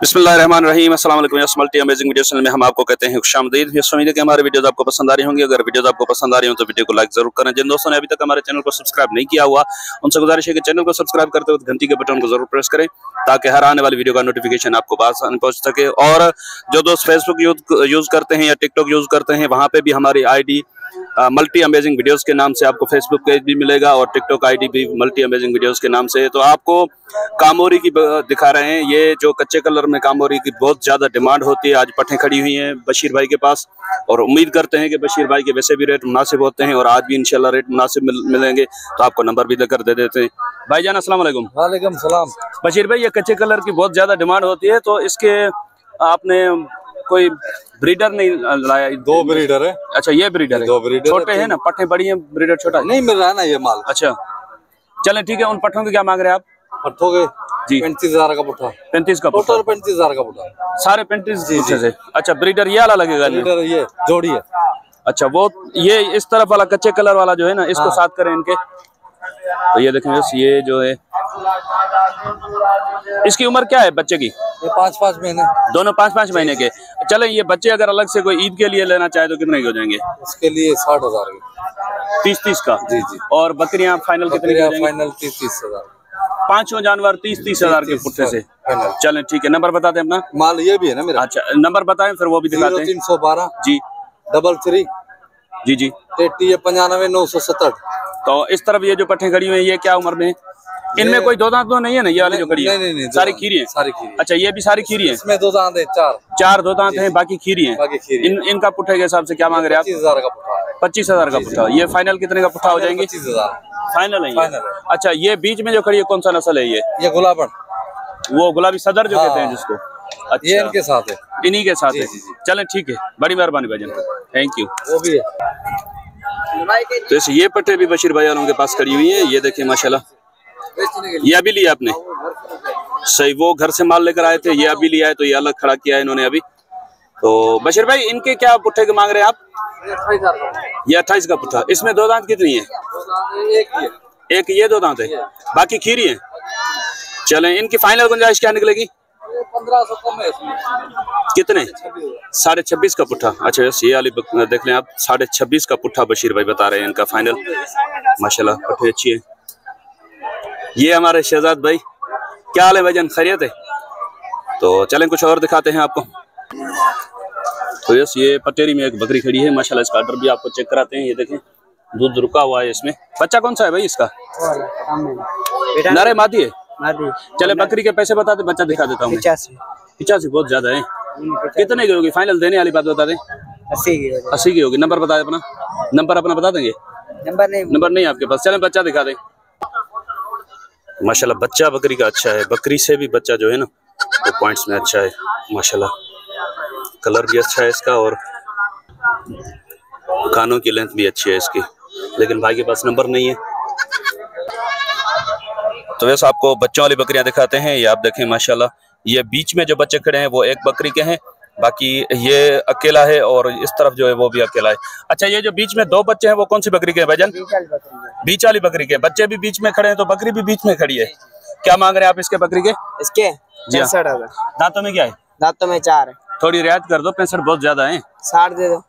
बिस्मिल्लाहिर्रहमानिर्रहीम। अस्सलाम वालेकुम। मल्टी अमेजिंग वीडियो चैनल में हम आपको कहते हैं खुशामदीद। उम्मीद है कि हमारे वीडियोस आपको पसंद आ रही होंगी। अगर वीडियोस आपको पसंद आ रही हो तो वीडियो को लाइक जरूर करें। जिन दोस्तों ने अभी तक हमारे चैनल को सब्सक्राइब नहीं किया हुआ उनसे गुजारिश है कि चैनल को सब्सक्राइब करते वक्त घंटी के बटन को जरूर प्रेस करें ताकि हर आने वाली वीडियो का नोटिफिकेशन आपको आसानी पहुंच सके। और जो दोस्त फेसबुक यूज करते हैं या टिकटॉक यूज करते हैं वहां पे भी हमारी आईडी मल्टी अमेजिंग वीडियोस के नाम से आपको फेसबुक पेज भी मिलेगा और टिकटॉक आईडी भी मल्टी अमेजिंग वीडियोस के नाम से। तो आपको कामोरी की दिखा रहे हैं। ये जो कच्चे कलर में कामोरी की बहुत ज्यादा डिमांड होती है। आज पट्टें खड़ी हुई हैं बशीर भाई के पास और उम्मीद करते हैं कि बशीर भाई के वैसे भी रेट मुनासिब होते हैं और आज भी इंशाल्लाह रेट मुनासिब मिलेंगे। तो आपको नंबर भी लेकर दे देते हैं। भाईजान अस्सलाम वालेकुम। वालेकुम सलाम। बशीर भाई, ये कच्चे कलर की बहुत ज्यादा डिमांड होती है तो इसके आपने कोई ब्रीडर नहीं लाया? दो ब्रीडर है। अच्छा, ये ब्रीडर है। दो ब्रीडर छोटे हैं ना, पट्टे बड़ी हैं, ब्रीडर छोटा नहीं मिल रहा है ना ये माल। अच्छा चलें ठीक है। उन पट्टों के क्या मांग रहे हैं आप? पट्टों के जी 35,000 का पुट्ठा। 35 का टोटल 35,000 का पुट्ठा। सारे 35 से। अच्छा, ब्रीडर ये वाला लगेगा? ब्रीडर ये जोड़ी है। अच्छा, वो ये इस तरफ वाला कच्चे कलर वाला जो है ना, इसको साथ करें इनके। तो ये देखें, ये जो है इसकी उम्र क्या है बच्चे की? ये 5-5 महीने। दोनों 5-5 महीने के। चले, ये बच्चे अगर अलग से कोई ईद के लिए लेना चाहे तो कितने के हो जाएंगे? इसके लिए 60,000 के। 30 का। जी जी। और बकरियां फाइनल कितने की हो जाएंगी? फाइनल 30,000। पांचों जानवर 30,000 के पुट्टे से। चलें ठीक है। नंबर बता दें अपना। माल ये भी है ना मेरा। अच्छा, नंबर बताएं फिर वो भी दिखाते हैं। 0312 जी 33 जी जी 95 967। तो इस तरफ ये जो पट्टे खड़ी हुई है ये क्या उम्र में है? इनमें कोई दो दांत तो नहीं है ना? ये वाली जो खड़ी है नहीं, सारी खीरी है। सारी खीरी। अच्छा, ये भी सारी खीरी है। इसमें दो दांत है, चार दो दांत हैं, बाकी खीरी है। इनका पुट्ठे के हिसाब से क्या मांग रहे हैं आप? 25,000 का पुट्ठा। 25,000 का पुट्ठा। ये फाइनल कितने का पुट्ठा हो जाएंगे? 25,000 फाइनल है। अच्छा, ये बीच में जो खड़ी है कौन सा नस्ल है? ये गुलाबन, वो गुलाबी सदर जो कहते हैं जिसको। अच्छा, ये इनके साथ है। इन्हीं के साथ है। चलें ठीक है, बड़ी मेहरबानी भाईजान, थैंक यू। वो भी है। तो ये पट्टे भी बशीर भाई वालों के पास खड़ी हुई है। ये देखिए माशाल्लाह, ये अभी लिया आपने? सही, वो घर से माल लेकर आए थे, ये अभी लिया है तो ये अलग खड़ा किया है इन्होंने अभी। तो बशीर भाई, इनके क्या पुट्ठे के मांग रहे हैं आप? ये 28 का पुट्ठा। इसमें दो दांत कितनी है? एक ये दो दांत है, बाकी खीरी है। चलें, इनकी फाइनल गुंजाइश क्या निकलेगी? 1500 कम है। कितने? 26.5 का पुट्ठा। अच्छा, ये वाली देख लें आप, 26.5 का पुट्ठा बशीर भाई बता रहे हैं इनका फाइनल। माशाल्लाह पट्टे अच्छी है। ये हमारे शहजाद भाई, क्या हाल है भाईजान, खैरियत है? तो चलें कुछ और दिखाते हैं आपको। तो यस, ये पटेरी में एक बकरी खड़ी है माशाल्लाह। इसका आर्डर भी आपको चेक कराते हैं। ये देखें, दूध रुका हुआ है इसमें। बच्चा कौन सा है भाई इसका? नर है मादी है? चले, बकरी के पैसे बता दे, बच्चा दिखा देता हूँ। 85 बहुत ज्यादा है। कितने की होगी फाइनल? देने वाली बात बता दें। 80 की होगी। नंबर बता दे अपना। नंबर अपना बता देंगे? नंबर नहीं आपके पास। चले, बच्चा दिखा दे। माशाल्लाह बच्चा बकरी का अच्छा है। बकरी से भी बच्चा जो है ना वो पॉइंट्स में अच्छा है माशाल्लाह। कलर भी अच्छा है इसका और कानों की लेंथ भी अच्छी है इसकी, लेकिन भाई के पास नंबर नहीं है। तो वैसे आपको बच्चों वाली बकरियां दिखाते हैं। ये आप देखें माशाल्लाह, ये बीच में जो बच्चे खड़े हैं वो एक बकरी के हैं, बाकी ये अकेला है और इस तरफ जो है वो भी अकेला है। अच्छा, ये जो बीच में दो बच्चे हैं वो कौन सी बकरी के हैं भाईजान? बीच वाली बकरी के। बच्चे भी बीच में खड़े हैं तो बकरी भी बीच में खड़ी है। क्या मांग रहे हैं आप इसके बकरी के? इसके 65,000। दांतों में क्या है? दांतों में 4 है। थोड़ी रियायत कर दो, 65 बहुत ज्यादा है। 60 दे दो।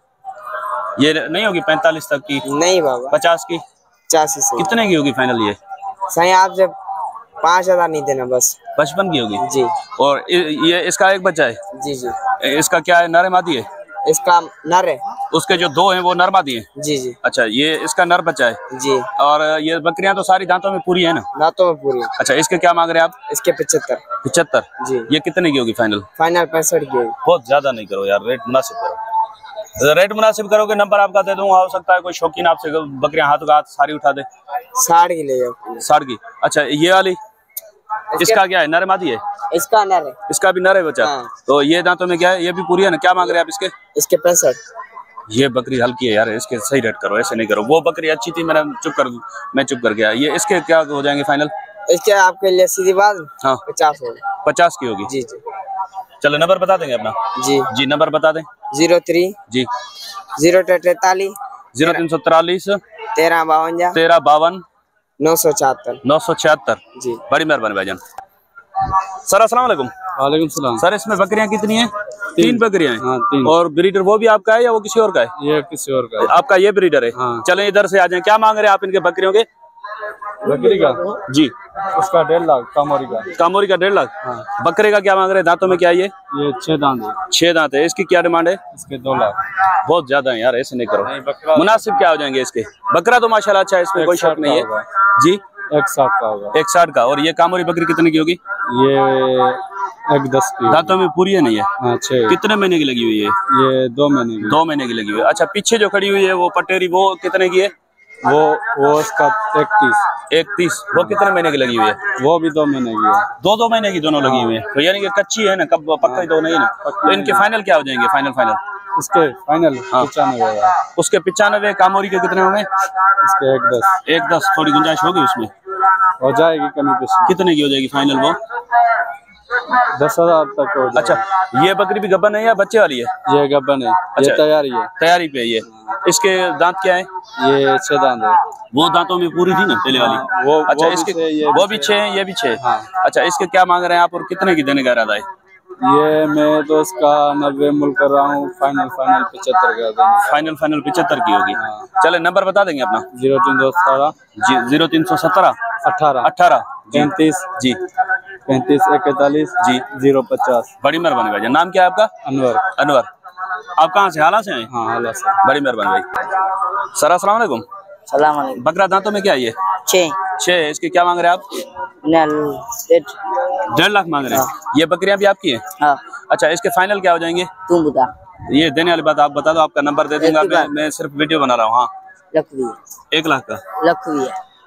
ये नहीं होगी 45 तक की? नहीं बाबा, 50 की? 85 से। कितने की होगी फाइनल? ये सही, आप जब 5,000 नहीं देना बस। 55 की होगी जी। और ये इसका एक बच्चा है? जी जी। इसका क्या है, नर है मादी है? इसका नर है। उसके जो दो हैं वो नर मादी है? जी जी। अच्छा, ये इसका नर बच्चा है? जी। और ये बकरियां तो सारी दांतों में पूरी है ना? दांतों में पूरी। अच्छा, इसके क्या मांग रहे हैं आप? इसके 75। 75? जी। ये कितने की होगी फाइनल? फाइनल 65 की होगी। बहुत ज्यादा नहीं करो यार, रेट मुनासिब करो। रेट मुनासिब करोगे नंबर आपका दे दूंगा। हो सकता है कोई शौकीन आपसे बकरियां हाथ हाथ सारी उठा दे। 60 की ले जाओ। 60 की? अच्छा, ये वाली इसका क्या है, नर मादी है? इसका नर है। इसका भी नर है बच्चा? हाँ। तो ये दांतों में क्या है? ये भी पूरी है ना? क्या मांग रहे हैं आप इसके? इसके 65। ये बकरी हल्की है यार, इसके सही रेट करो, ऐसे नहीं करो। वो बकरी अच्छी थी, मैं चुप कर गया। ये इसके क्या हो जाएंगे फाइनल? इसके आपके लिए सीधी बात, हाँ 50 होगी। 50 की होगी? जी जी। चलो, नंबर बता देंगे अपना? जी जी, नंबर बता दें। 03 जी 043 0343 1352 1352 976। 976। जी, बड़ी मेहरबानी भाईजान। सर अस्सलाम वालेकुम। वालेकुम सलाम। सर इसमें बकरियां कितनी हैं? 3 बकरियां हैं। हाँ 3। और ब्रीडर वो भी आपका है या वो किसी और का है? ये किसी और का है। आपका ये ब्रीडर है? हाँ। चलें इधर से आ जाएं। क्या मांग रहे हैं आप इनके बकरियों के? बकरी का जी उसका 1.5 लाख कामोरी का। कामोरी का 1.5 लाख। हाँ। बकरे का क्या मांग रहे हैं? दांतों में क्या ये? ये 6 दांत है। 6 दांत है। इसकी क्या डिमांड है? इसके 2 लाख। बहुत ज्यादा है यार, ऐसे नहीं करो। नहीं, बकरा मुनासिब क्या हो जाएंगे इसके? बकरा तो माशाल्लाह अच्छा है, इसमें कोई शक नहीं है जी। 160 का होगा। 160 का। और ये कामोरी बकरी कितने की होगी? ये 110 की। दांतों में पूरी है नहीं है? हाँ 6। कितने महीने की लगी हुई है? ये 2 महीने की। 2 महीने की लगी हुई है। अच्छा पीछे जो खड़ी हुई है वो पटेरी, वो कितने की है? वो उसका 31। 31। वो कितने महीने की लगी हुई है? वो भी 2 महीने की है। 2 महीने की दोनों लगी हुई है। तो यानी कि कच्ची है ना, कब पक्का तो नहीं ना। तो इनके फाइनल क्या हो जाएंगे? फाइनल इसके फाइनल हाँ। 95 उसके 95। कामोरी के कितने होंगे? इसके 110 110। थोड़ी गुंजाइश होगी उसमें? हो जाएगी कमी पेशी। कितने की हो जाएगी फाइनल वो? 10,000 तक हो जाएगी। अच्छा ये बकरी भी गब्बन है या बच्चे वाली है? ये गब्बन है। अच्छा। ये तैयारी है। तैयारी पे है ये। इसके दांत क्या है? ये 6 दांत है। वो दांतों में पूरी थी ना पहले वाली? वो अच्छा वो इसके भी 6, ये वो भी भी 6 हैं, ये भी 6। हाँ। अच्छा इसके क्या मांग रहे हैं आप और कितने की देने का इरादा है? ये मैं तो इसका 90 मूल कर रहा हूँ। फाइनल 75 का देना। फाइनल 75 की होगी। चले नंबर बता देंगे अपना। 0317 जी 0317 18 18 35 जी 35 41 जी 050। बड़ी मेहरबानी भाई। नाम क्या है आपका? अनवर। अनवर। आप कहाँ से? हाला से हैं? हाँ हाला से। बड़ी मेहरबानी भाई। सर अस्सलाम वालेकुम। सलाम अलैकुम। बकरा दांतों में क्या है ये? 6। इसके क्या मांग रहे हैं आप? 1.5 लाख मांग रहे हैं। ये बकरियां भी आपकी हैं? हाँ। अच्छा इसके फाइनल क्या हो जाएंगे? तुम बता। ये देने वाली बात आप बता दो, आपका नंबर दे दूंगा। मैं सिर्फ वीडियो बना रहा हूँ। हाँ 1 लाख का।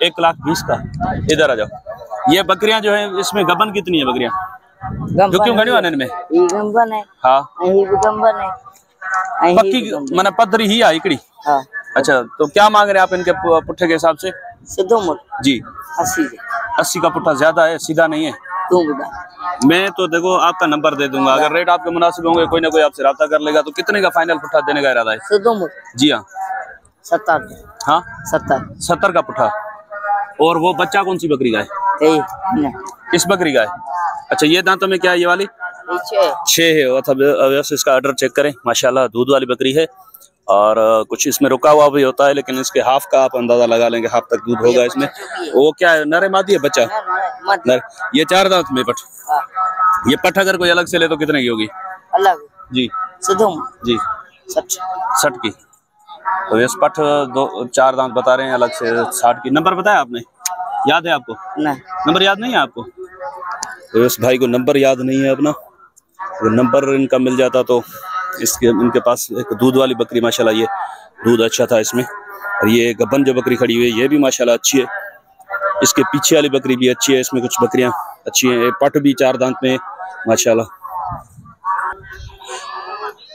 1,20,000 का। इधर आ जाओ। ये बकरियां जो है इसमें गबन कितनी है बकरियां? जो क्यों गणी वाने में? गंबन है। हाँ गंबन है। पक्की मैंने पद्धरी ही आई इकड़ी। हाँ। अच्छा तो क्या मांग रहे हैं आप इनके पुट्ठे के हिसाब से? सिद्धो मुड़ जी 80 का पुट्ठा ज्यादा है, सीधा नहीं है। तुम बता। मैं तो देखो आपका नंबर दे दूंगा, अगर रेट आपके मुनासिब होंगे कोई ना कोई आपसे राब्ता कर लेगा। तो कितने का फाइनल पुट्ठा देने का इरादा है? सिद्धो मुड़ जी हाँ 70। हाँ 70 का पुट्ठा। और वो बच्चा कौन सी बकरी का है? इस बकरी का है। अच्छा ये दांतों में क्या है ये वाली? 6 है। वैसे इसका ऑर्डर चेक करें, माशाल्लाह दूध वाली बकरी है। और कुछ इसमें रुका हुआ भी होता है, लेकिन इसके हाफ का आप अंदाजा लगा लेंगे, हाफ तक दूध होगा इसमें। वो क्या है, नर है मादी है? बच्चा नर। ये 4 दांत में पठ। ये पठ अगर कोई अलग से ले तो कितने की होगी? अलग जी जी 60 की। तो ये पठ 4 दांत बता रहे हैं अलग से 60 की। नंबर बताया आपने? याद है आपको? नंबर याद नहीं है आपको? तो इस भाई को नंबर याद नहीं है अपना। तो नंबर इनका मिल जाता तो इनके पास एक दूध वाली बकरी, माशाल्लाह ये दूध अच्छा था इसमें। और ये गबन जो बकरी खड़ी हुई है ये भी माशाल्लाह अच्छी है। इसके पीछे वाली बकरी भी अच्छी है। इसमें कुछ बकरियां अच्छी हैं। पट भी 4 दांत में माशाल्लाह।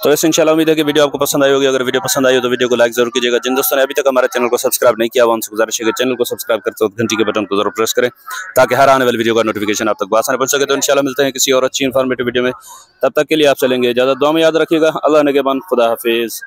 तो ऐसे इंशाल्लाह उम्मीद है कि वीडियो आपको पसंद आई होगी। अगर वीडियो पसंद आई हो तो वीडियो को लाइक जरूर कीजिएगा। जिन दोस्तों ने अभी तक हमारे चैनल को सब्सक्राइब नहीं किया हुआ उनसे गुजारिश है कि चैनल को सब्सक्राइब करते वक्त घंटी के बटन को जरूर प्रेस करें, ताकि हर आने वाली वीडियो का नोटिफिकेशन आप तक आसानी पहुंच सके। तो इंशाल्लाह मिलते हैं किसी और अच्छी इन्फॉर्मेटिव वीडियो में। तब तक के लिए आप चलेंगे इजाजत। दुआ में याद रखिएगा। अल्लाह निगहबान। खुदा हाफिज।